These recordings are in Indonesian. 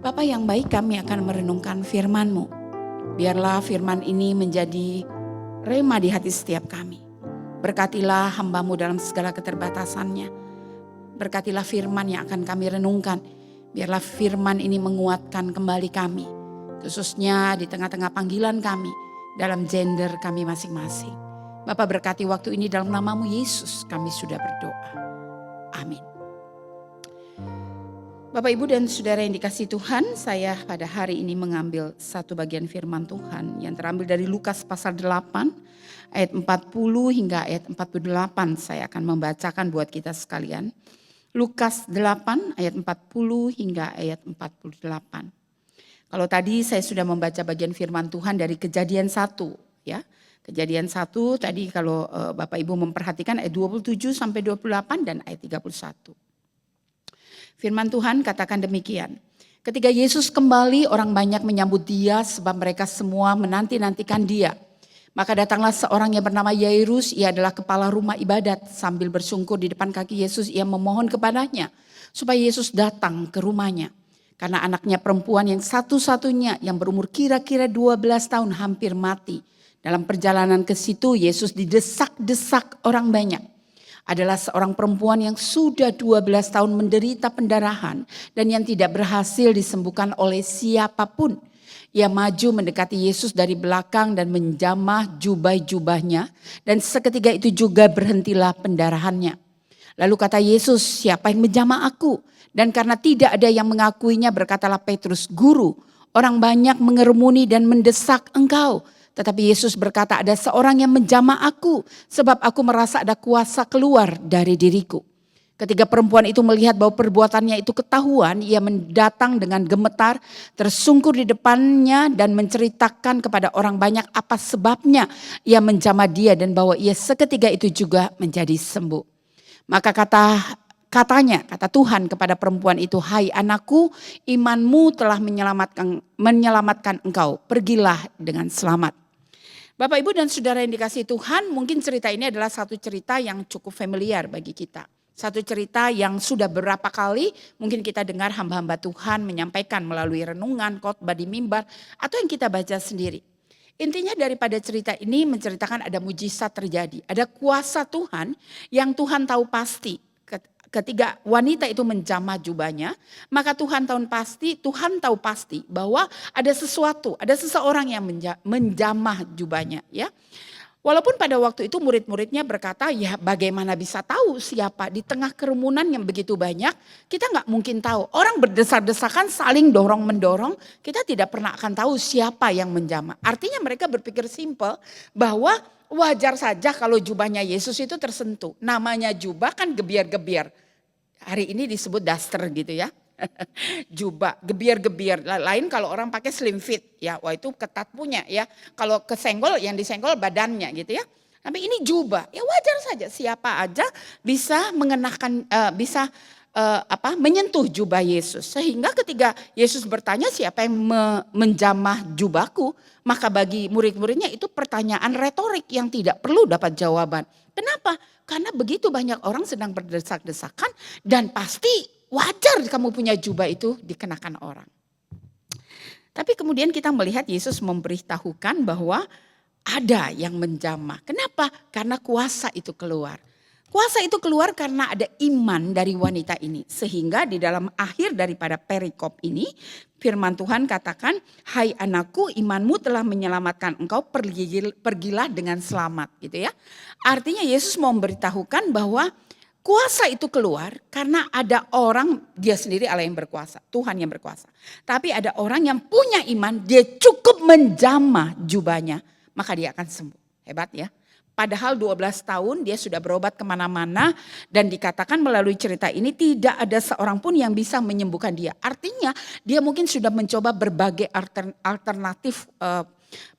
Bapa yang baik, kami akan merenungkan firman-Mu. Biarlah firman ini menjadi rema di hati setiap kami. Berkatilah hamba-Mu dalam segala keterbatasannya. Berkatilah firman yang akan kami renungkan. Biarlah firman ini menguatkan kembali kami. Khususnya di tengah-tengah panggilan kami, dalam gender kami masing-masing. Bapa berkati waktu ini dalam nama-Mu Yesus kami sudah berdoa. Amin. Bapak, Ibu, dan Saudara yang dikasihi Tuhan, saya pada hari ini mengambil satu bagian firman Tuhan yang terambil dari Lukas pasal 8 ayat 40 hingga ayat 48. Saya akan membacakan buat kita sekalian. Lukas 8 ayat 40 hingga ayat 48. Kalau tadi saya sudah membaca bagian firman Tuhan dari Kejadian 1, ya. Kejadian 1 tadi kalau Bapak Ibu memperhatikan ayat 27 sampai 28 dan ayat 31. Firman Tuhan katakan demikian. Ketika Yesus kembali, orang banyak menyambut dia sebab mereka semua menanti-nantikan dia. Maka datanglah seorang yang bernama Yairus, ia adalah kepala rumah ibadat. Sambil bersungkur di depan kaki Yesus, ia memohon kepadanya supaya Yesus datang ke rumahnya. Karena anaknya perempuan yang satu-satunya yang berumur kira-kira 12 tahun hampir mati. Dalam perjalanan ke situ, Yesus didesak-desak orang banyak. Adalah seorang perempuan yang sudah 12 tahun menderita pendarahan dan yang tidak berhasil disembuhkan oleh siapapun. Ia maju mendekati Yesus dari belakang dan menjamah jubah-jubahnya, dan seketika itu juga berhentilah pendarahannya. Lalu kata Yesus, siapa yang menjamah aku? Dan karena tidak ada yang mengakuinya, berkatalah Petrus, Guru, orang banyak mengerumuni dan mendesak engkau. Tetapi Yesus berkata, ada seorang yang menjamah aku, sebab aku merasa ada kuasa keluar dari diriku. Ketika perempuan itu melihat bahwa perbuatannya itu ketahuan, ia mendatang dengan gemetar, tersungkur di depannya dan menceritakan kepada orang banyak apa sebabnya ia menjamah dia dan bahwa ia seketika itu juga menjadi sembuh. Maka kata Tuhan kepada perempuan itu, hai anakku, imanmu telah menyelamatkan engkau, pergilah dengan selamat. Bapak, Ibu, dan Saudara yang dikasihi Tuhan, mungkin cerita ini adalah satu cerita yang cukup familiar bagi kita. Satu cerita yang sudah berapa kali mungkin kita dengar hamba-hamba Tuhan menyampaikan melalui renungan, khotbah di mimbar, atau yang kita baca sendiri. Intinya daripada cerita ini menceritakan ada mujizat terjadi. Ada kuasa Tuhan yang Tuhan tahu pasti. Ketika wanita itu menjamah jubahnya, maka Tuhan tahu pasti bahwa ada sesuatu, ada seseorang yang menjamah jubahnya, ya. Walaupun pada waktu itu murid-muridnya berkata, ya bagaimana bisa tahu siapa di tengah kerumunan yang begitu banyak, kita nggak mungkin tahu. Orang berdesak-desakan saling dorong-mendorong, kita tidak pernah akan tahu siapa yang menjamah. Artinya mereka berpikir simpel bahwa wajar saja kalau jubahnya Yesus itu tersentuh. Namanya jubah kan gebiar-gebiar. Hari ini disebut daster gitu ya. Jubah, gebiar-gebiar. Lain kalau orang pakai slim fit ya, wah itu ketat punya ya. Kalau kesenggol, yang disenggol badannya gitu ya. Tapi ini jubah, ya wajar saja siapa aja bisa mengenakan, menyentuh jubah Yesus. Sehingga ketika Yesus bertanya siapa yang menjamah jubahku, maka bagi murid-muridnya itu pertanyaan retorik yang tidak perlu dapat jawaban. Kenapa? Karena begitu banyak orang sedang berdesak-desakan dan pasti wajar kamu punya jubah itu dikenakan orang. Tapi kemudian kita melihat Yesus memberitahukan bahwa ada yang menjamah. Kenapa? Karena kuasa itu keluar. Kuasa itu keluar karena ada iman dari wanita ini. Sehingga di dalam akhir daripada perikop ini, firman Tuhan katakan, hai anakku, imanmu telah menyelamatkan engkau, pergilah dengan selamat. Gitu ya. Artinya Yesus mau memberitahukan bahwa kuasa itu keluar karena ada orang, dia sendiri Allah yang berkuasa, Tuhan yang berkuasa. Tapi ada orang yang punya iman, dia cukup menjamah jubahnya, maka dia akan sembuh. Hebat ya. Padahal 12 tahun dia sudah berobat kemana-mana dan dikatakan melalui cerita ini tidak ada seorang pun yang bisa menyembuhkan dia. Artinya dia mungkin sudah mencoba berbagai alternatif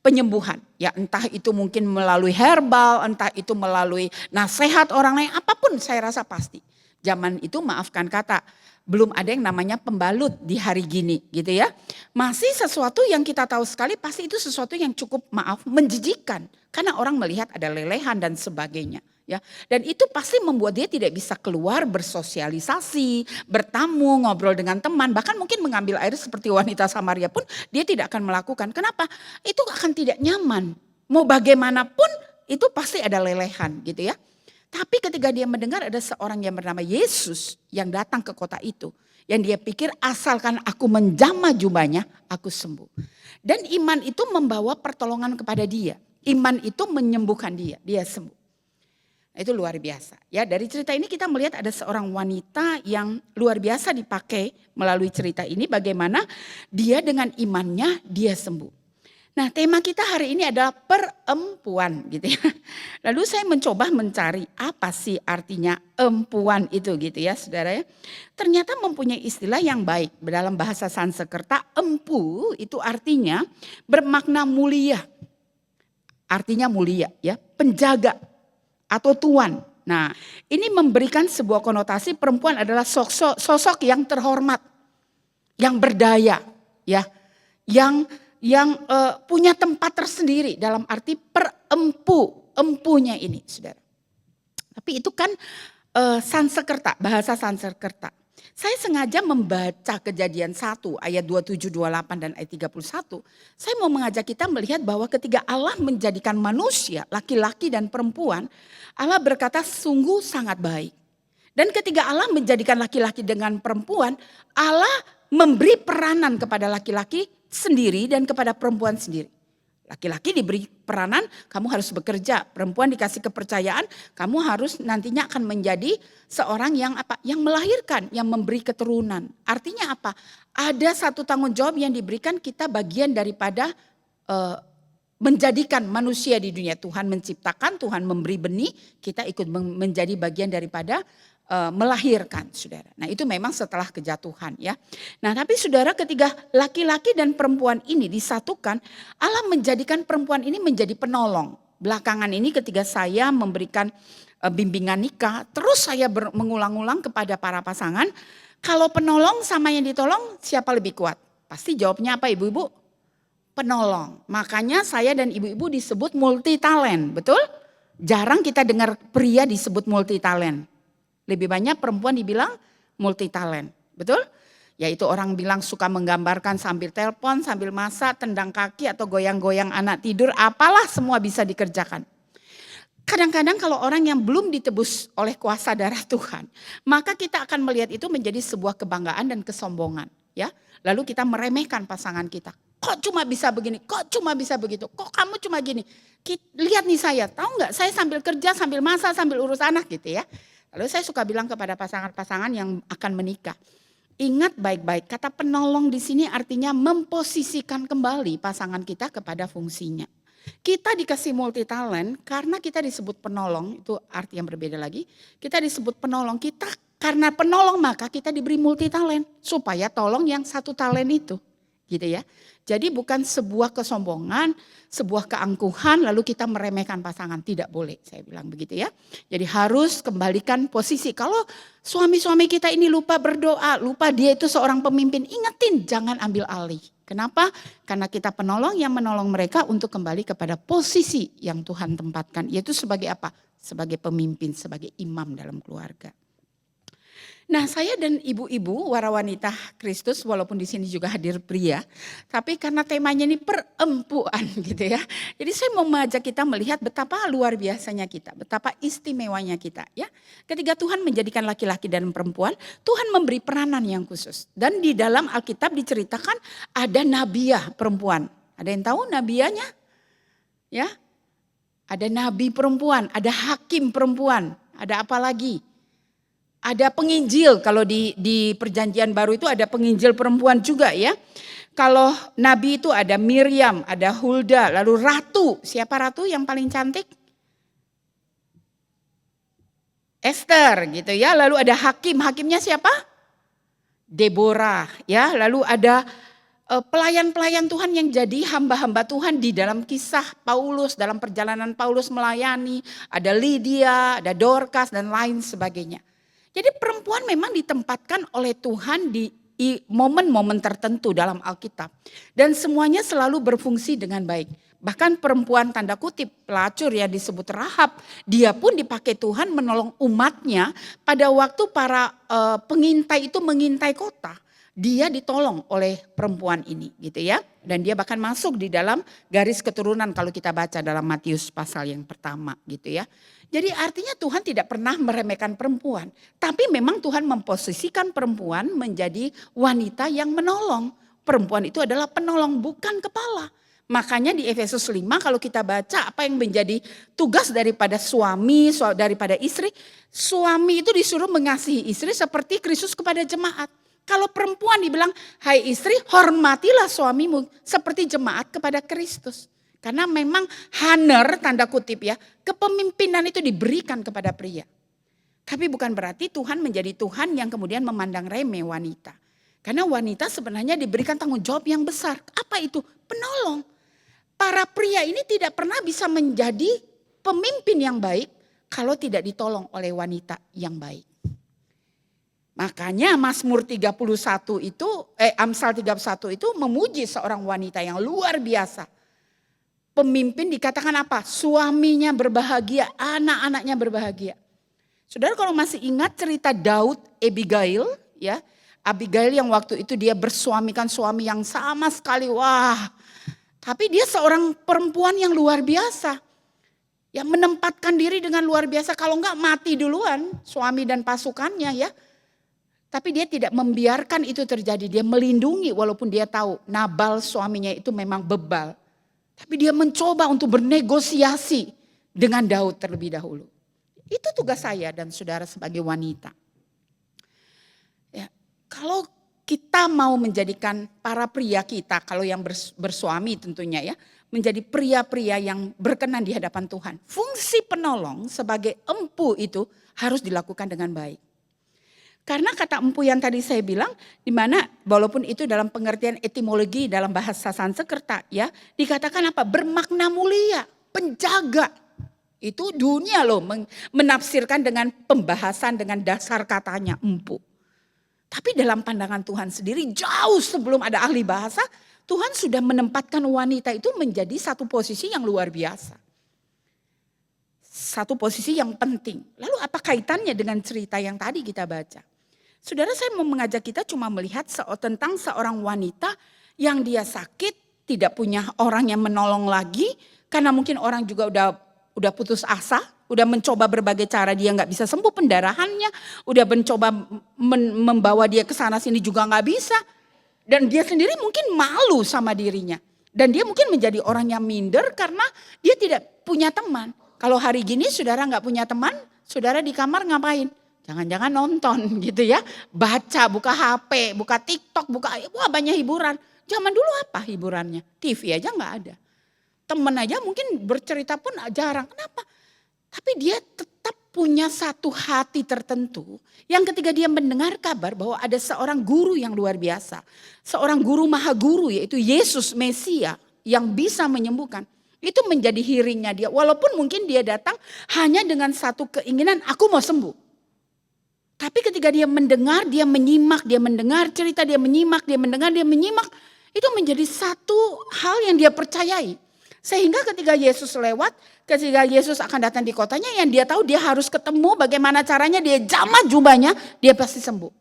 penyembuhan. Ya entah itu mungkin melalui herbal, entah itu melalui nasihat orang lain, apapun saya rasa pasti. Zaman itu maafkan kata, belum ada yang namanya pembalut di hari gini gitu ya. Masih sesuatu yang kita tahu sekali pasti itu sesuatu yang cukup menjijikan. Karena orang melihat ada lelehan dan sebagainya Ya, dan itu pasti membuat dia tidak bisa keluar bersosialisasi, bertamu, ngobrol dengan teman, bahkan mungkin mengambil air seperti wanita Samaria pun dia tidak akan melakukan. Kenapa? Itu akan tidak nyaman. Mau bagaimanapun itu pasti ada lelehan gitu ya. Tapi ketika dia mendengar ada seorang yang bernama Yesus yang datang ke kota itu, yang dia pikir asalkan aku menjamah jubahnya, aku sembuh. Dan iman itu membawa pertolongan kepada dia. Iman itu menyembuhkan dia sembuh. Itu luar biasa. Ya, dari cerita ini kita melihat ada seorang wanita yang luar biasa dipakai melalui cerita ini bagaimana dia dengan imannya dia sembuh. Nah, tema kita hari ini adalah perempuan gitu ya. Lalu saya mencoba mencari apa sih artinya empuan itu gitu ya, Saudara ya. Ternyata mempunyai istilah yang baik. Dalam bahasa Sanskerta, empu itu artinya bermakna mulia. Artinya mulia ya, penjaga atau tuan. Nah, ini memberikan sebuah konotasi perempuan adalah sosok yang terhormat, yang berdaya, ya, yang punya tempat tersendiri dalam arti empunya ini, Saudara. Tapi itu kan Sanskerta, bahasa Sanskerta. Saya sengaja membaca Kejadian 1 ayat 27, 28 dan ayat 31. Saya mau mengajak kita melihat bahwa ketika Allah menjadikan manusia, laki-laki dan perempuan, Allah berkata sungguh sangat baik. Dan ketika Allah menjadikan laki-laki dengan perempuan, Allah memberi peranan kepada laki-laki sendiri dan kepada perempuan sendiri. Laki-laki diberi peranan, kamu harus bekerja. Perempuan dikasih kepercayaan, kamu harus nantinya akan menjadi seorang yang apa? Yang melahirkan, yang memberi keturunan. Artinya apa? Ada satu tanggung jawab yang diberikan kita bagian daripada menjadikan manusia di dunia. Tuhan menciptakan, Tuhan memberi benih, kita ikut menjadi bagian daripada melahirkan, Saudara. Nah, itu memang setelah kejatuhan ya. Nah, tapi Saudara, ketika laki-laki dan perempuan ini disatukan, Allah menjadikan perempuan ini menjadi penolong. Belakangan ini ketika saya memberikan bimbingan nikah, terus saya mengulang-ulang kepada para pasangan, kalau penolong sama yang ditolong siapa lebih kuat? Pasti jawabnya apa, Ibu-ibu? Penolong. Makanya saya dan ibu-ibu disebut multi talent, betul? Jarang kita dengar pria disebut multi talent. Lebih banyak perempuan dibilang multi talent, betul? Yaitu orang bilang suka menggambarkan sambil telepon, sambil masak, tendang kaki atau goyang-goyang anak tidur, apalah semua bisa dikerjakan. Kadang-kadang kalau orang yang belum ditebus oleh kuasa darah Tuhan, maka kita akan melihat itu menjadi sebuah kebanggaan dan kesombongan, ya. Lalu kita meremehkan pasangan kita. Kok cuma bisa begini? Kok cuma bisa begitu? Kok kamu cuma gini? Lihat nih saya, tahu nggak? Saya sambil kerja, sambil masak, sambil urus anak gitu ya. Lalu saya suka bilang kepada pasangan-pasangan yang akan menikah, ingat baik-baik, kata penolong di sini artinya memposisikan kembali pasangan kita kepada fungsinya. Kita dikasih multi talent karena kita disebut penolong, itu arti yang berbeda lagi. Kita disebut penolong, kita karena penolong maka kita diberi multi talent supaya tolong yang satu talent itu. Gitu ya. Jadi bukan sebuah kesombongan, sebuah keangkuhan lalu kita meremehkan pasangan, tidak boleh, saya bilang begitu ya. Jadi harus kembalikan posisi. Kalau suami-suami kita ini lupa berdoa, lupa dia itu seorang pemimpin, ingetin jangan ambil alih. Kenapa? Karena kita penolong yang menolong mereka untuk kembali kepada posisi yang Tuhan tempatkan, yaitu sebagai apa? Sebagai pemimpin, sebagai imam dalam keluarga. Nah, saya dan ibu-ibu warawanita Kristus, walaupun di sini juga hadir pria, tapi karena temanya ini perempuan gitu ya. Jadi saya mau mengajak kita melihat betapa luar biasanya kita, betapa istimewanya kita ya. Ketika Tuhan menjadikan laki-laki dan perempuan, Tuhan memberi peranan yang khusus. Dan di dalam Alkitab diceritakan ada nabiah perempuan. Ada yang tahu nabiahnya? Ya. Ada nabi perempuan, ada hakim perempuan, ada apa lagi? Ada penginjil, kalau di perjanjian baru itu ada penginjil perempuan juga ya. Kalau nabi itu ada Miriam, ada Hulda, lalu ratu. Siapa ratu yang paling cantik? Esther gitu ya. Lalu ada hakim, hakimnya siapa? Deborah ya. Lalu ada pelayan-pelayan Tuhan yang jadi hamba-hamba Tuhan di dalam kisah Paulus, dalam perjalanan Paulus melayani. Ada Lydia, ada Dorcas dan lain sebagainya. Jadi perempuan memang ditempatkan oleh Tuhan di momen-momen tertentu dalam Alkitab. Dan semuanya selalu berfungsi dengan baik. Bahkan perempuan tanda kutip pelacur ya disebut Rahab, dia pun dipakai Tuhan menolong umatnya pada waktu para pengintai itu mengintai kota. Dia ditolong oleh perempuan ini gitu ya. Dan dia bahkan masuk di dalam garis keturunan kalau kita baca dalam Matius pasal yang pertama gitu ya. Jadi artinya Tuhan tidak pernah meremehkan perempuan. Tapi memang Tuhan memposisikan perempuan menjadi wanita yang menolong. Perempuan itu adalah penolong bukan kepala. Makanya di Efesus 5 kalau kita baca apa yang menjadi tugas daripada suami, daripada istri. Suami itu disuruh mengasihi istri seperti Kristus kepada jemaat. Kalau perempuan dibilang, hai istri hormatilah suamimu seperti jemaat kepada Kristus. Karena memang haner tanda kutip ya, kepemimpinan itu diberikan kepada pria. Tapi bukan berarti Tuhan menjadi Tuhan yang kemudian memandang remeh wanita. Karena wanita sebenarnya diberikan tanggung jawab yang besar. Apa itu? Penolong. Para pria ini tidak pernah bisa menjadi pemimpin yang baik kalau tidak ditolong oleh wanita yang baik. Makanya Mazmur 31 itu, Amsal 31 itu memuji seorang wanita yang luar biasa. Pemimpin dikatakan apa? Suaminya berbahagia, anak-anaknya berbahagia. Saudara kalau masih ingat cerita Daud, Abigail ya. Abigail yang waktu itu dia bersuamikan suami yang sama sekali, wah. Tapi dia seorang perempuan yang luar biasa. Yang menempatkan diri dengan luar biasa, kalau enggak mati duluan suami dan pasukannya ya. Tapi dia tidak membiarkan itu terjadi. Dia melindungi walaupun dia tahu Nabal suaminya itu memang bebal. Tapi dia mencoba untuk bernegosiasi dengan Daud terlebih dahulu. Itu tugas saya dan saudara sebagai wanita. Ya, kalau kita mau menjadikan para pria kita, kalau yang bersuami tentunya ya, menjadi pria-pria yang berkenan di hadapan Tuhan. Fungsi penolong sebagai empu itu harus dilakukan dengan baik. Karena kata empu yang tadi saya bilang, di mana walaupun itu dalam pengertian etimologi dalam bahasa Sanskerta ya, dikatakan apa? Bermakna mulia, penjaga. Itu dunia loh menafsirkan dengan pembahasan dengan dasar katanya empu. Tapi dalam pandangan Tuhan sendiri jauh sebelum ada ahli bahasa, Tuhan sudah menempatkan wanita itu menjadi satu posisi yang luar biasa. Satu posisi yang penting. Lalu apa kaitannya dengan cerita yang tadi kita baca? Saudara, saya mau mengajak kita cuma melihat tentang seorang wanita yang dia sakit, tidak punya orang yang menolong lagi. Karena mungkin orang juga udah putus asa, udah mencoba berbagai cara dia nggak bisa sembuh pendarahannya. Udah mencoba membawa dia ke sana sini juga nggak bisa. Dan dia sendiri mungkin malu sama dirinya. Dan dia mungkin menjadi orang yang minder karena dia tidak punya teman. Kalau hari gini saudara nggak punya teman, saudara di kamar ngapain? Jangan-jangan nonton gitu ya. Baca, buka HP, buka TikTok, wah banyak hiburan. Zaman dulu apa hiburannya? TV aja nggak ada. Temen aja mungkin bercerita pun jarang. Kenapa? Tapi dia tetap punya satu hati tertentu. Yang ketika dia mendengar kabar bahwa ada seorang guru yang luar biasa. Seorang guru maha guru yaitu Yesus Mesia yang bisa menyembuhkan. Itu menjadi hearingnya dia. Walaupun mungkin dia datang hanya dengan satu keinginan, aku mau sembuh. Tapi ketika dia mendengar, dia menyimak, dia mendengar cerita, dia menyimak, dia mendengar, dia menyimak. Itu menjadi satu hal yang dia percayai. Sehingga ketika Yesus lewat, ketika Yesus akan datang di kotanya, yang dia tahu dia harus ketemu bagaimana caranya, dia jamah jubahnya, dia pasti sembuh.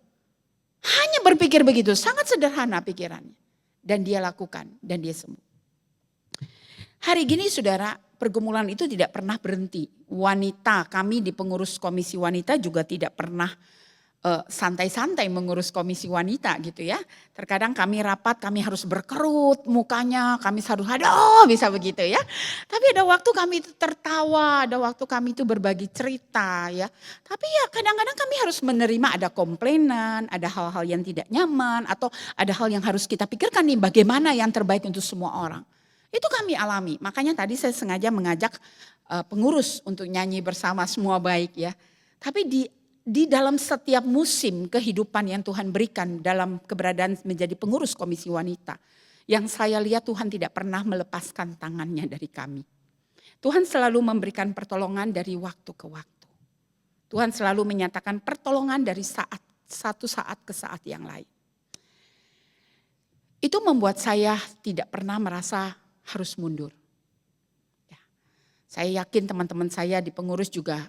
Hanya berpikir begitu, sangat sederhana pikirannya. Dan dia lakukan, dan dia sembuh. Hari gini saudara, pergumulan itu tidak pernah berhenti. Wanita, kami di pengurus komisi wanita juga tidak pernah santai-santai mengurus komisi wanita gitu ya. Terkadang kami rapat, kami harus berkerut mukanya, kami harus aduh bisa begitu ya. Tapi ada waktu kami itu tertawa, ada waktu kami itu berbagi cerita ya. Tapi ya kadang-kadang kami harus menerima ada komplainan, ada hal-hal yang tidak nyaman atau ada hal yang harus kita pikirkan nih bagaimana yang terbaik untuk semua orang. Itu kami alami, makanya tadi saya sengaja mengajak pengurus untuk nyanyi bersama semua baik ya. Tapi di dalam setiap musim kehidupan yang Tuhan berikan dalam keberadaan menjadi pengurus komisi wanita. Yang saya lihat Tuhan tidak pernah melepaskan tangannya dari kami. Tuhan selalu memberikan pertolongan dari waktu ke waktu. Tuhan selalu menyatakan pertolongan dari satu saat ke saat yang lain. Itu membuat saya tidak pernah merasa harus mundur. Saya yakin teman-teman saya di pengurus juga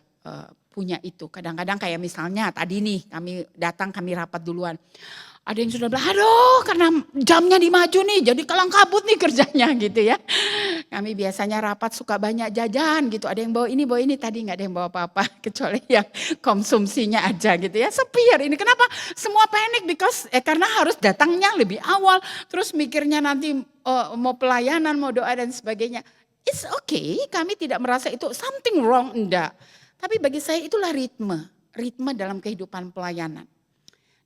punya itu. Kadang-kadang kayak misalnya tadi nih kami rapat duluan. Ada yang sudah bilang, aduh karena jamnya dimaju nih jadi kalang kabut nih kerjanya gitu ya. Kami biasanya rapat suka banyak jajan gitu. Ada yang bawa ini tadi nggak ada yang bawa apa-apa. Kecuali yang konsumsinya aja gitu ya. Sepi hari ini. Kenapa? Semua panik karena harus datangnya lebih awal. Terus mikirnya nanti mau pelayanan, mau doa dan sebagainya. It's okay, kami tidak merasa itu something wrong, enggak. Tapi bagi saya itulah ritme dalam kehidupan pelayanan.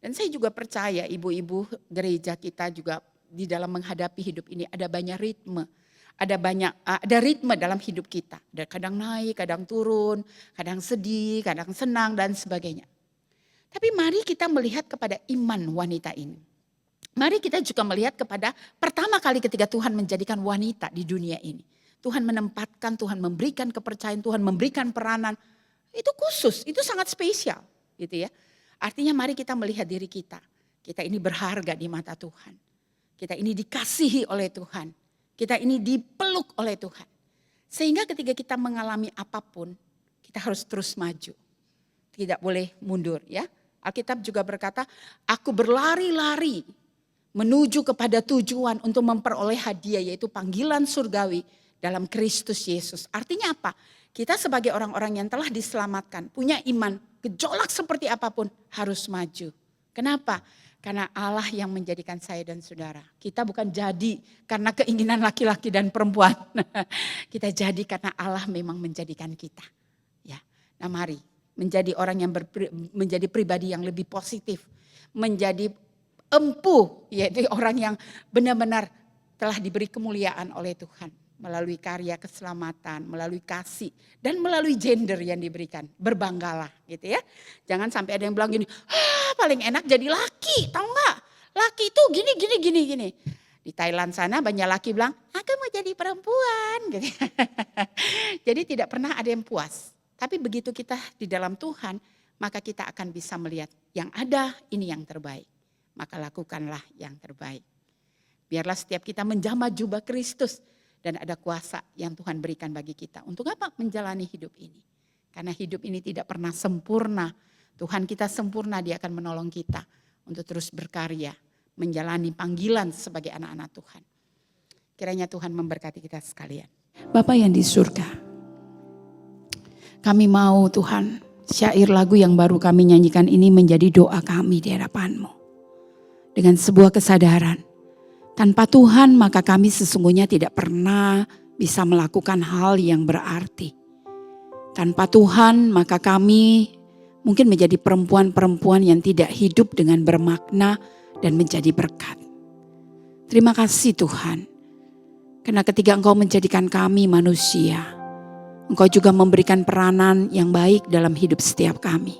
Dan saya juga percaya ibu-ibu gereja kita juga di dalam menghadapi hidup ini ada banyak ritme. Ada ritme dalam hidup kita. Ada kadang naik, kadang turun, kadang sedih, kadang senang dan sebagainya. Tapi mari kita melihat kepada iman wanita ini. Mari kita juga melihat kepada pertama kali ketika Tuhan menjadikan wanita di dunia ini. Tuhan menempatkan, Tuhan memberikan kepercayaan, Tuhan memberikan peranan. Itu khusus, itu sangat spesial gitu ya. Artinya mari kita melihat diri kita. Kita ini berharga di mata Tuhan. Kita ini dikasihi oleh Tuhan. Kita ini dipeluk oleh Tuhan. Sehingga ketika kita mengalami apapun, kita harus terus maju. Tidak boleh mundur ya. Alkitab juga berkata, aku berlari-lari menuju kepada tujuan untuk memperoleh hadiah yaitu panggilan surgawi dalam Kristus Yesus. Artinya apa? Kita sebagai orang-orang yang telah diselamatkan, punya iman, gejolak seperti apapun harus maju. Kenapa? Karena Allah yang menjadikan saya dan saudara. Kita bukan jadi karena keinginan laki-laki dan perempuan. Kita jadi karena Allah memang menjadikan kita. Ya, nah mari menjadi orang yang menjadi pribadi yang lebih positif, menjadi empuh, yaitu orang yang benar-benar telah diberi kemuliaan oleh Tuhan. Melalui karya keselamatan, melalui kasih, dan melalui gender yang diberikan. Berbanggalah gitu ya. Jangan sampai ada yang bilang gini, paling enak jadi laki, tahu nggak? Laki itu gini. Di Thailand sana banyak laki bilang, aku mau jadi perempuan. Gitu. Jadi tidak pernah ada yang puas. Tapi begitu kita di dalam Tuhan, maka kita akan bisa melihat yang ada ini yang terbaik. Maka lakukanlah yang terbaik. Biarlah setiap kita menjamah jubah Kristus. Dan ada kuasa yang Tuhan berikan bagi kita. Untuk apa? Menjalani hidup ini. Karena hidup ini tidak pernah sempurna. Tuhan kita sempurna, Dia akan menolong kita. Untuk terus berkarya. Menjalani panggilan sebagai anak-anak Tuhan. Kiranya Tuhan memberkati kita sekalian. Bapa yang di surga. Kami mau Tuhan, syair lagu yang baru kami nyanyikan ini menjadi doa kami di hadapan-Mu. Dengan sebuah kesadaran. Tanpa Tuhan maka kami sesungguhnya tidak pernah bisa melakukan hal yang berarti. Tanpa Tuhan maka kami mungkin menjadi perempuan-perempuan yang tidak hidup dengan bermakna dan menjadi berkat. Terima kasih Tuhan. Karena ketika Engkau menjadikan kami manusia, Engkau juga memberikan peranan yang baik dalam hidup setiap kami.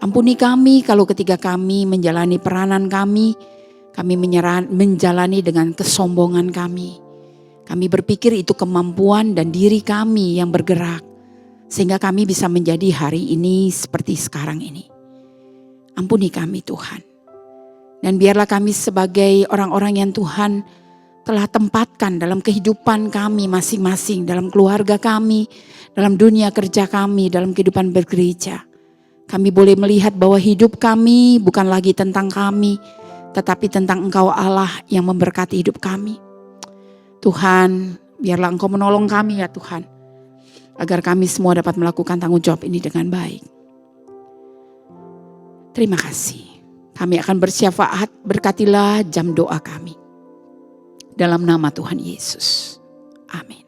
Ampuni kami kalau ketika kami menjalani peranan kami menjalani dengan kesombongan kami. Kami berpikir itu kemampuan dan diri kami yang bergerak. Sehingga kami bisa menjadi hari ini seperti sekarang ini. Ampuni kami Tuhan. Dan biarlah kami sebagai orang-orang yang Tuhan telah tempatkan dalam kehidupan kami masing-masing. Dalam keluarga kami, dalam dunia kerja kami, dalam kehidupan bergereja. Kami boleh melihat bahwa hidup kami bukan lagi tentang kami. Tetapi tentang Engkau Allah yang memberkati hidup kami. Tuhan, biarlah Engkau menolong kami ya Tuhan. Agar kami semua dapat melakukan tanggung jawab ini dengan baik. Terima kasih. Kami akan bersyafaat, berkatilah jam doa kami. Dalam nama Tuhan Yesus. Amin.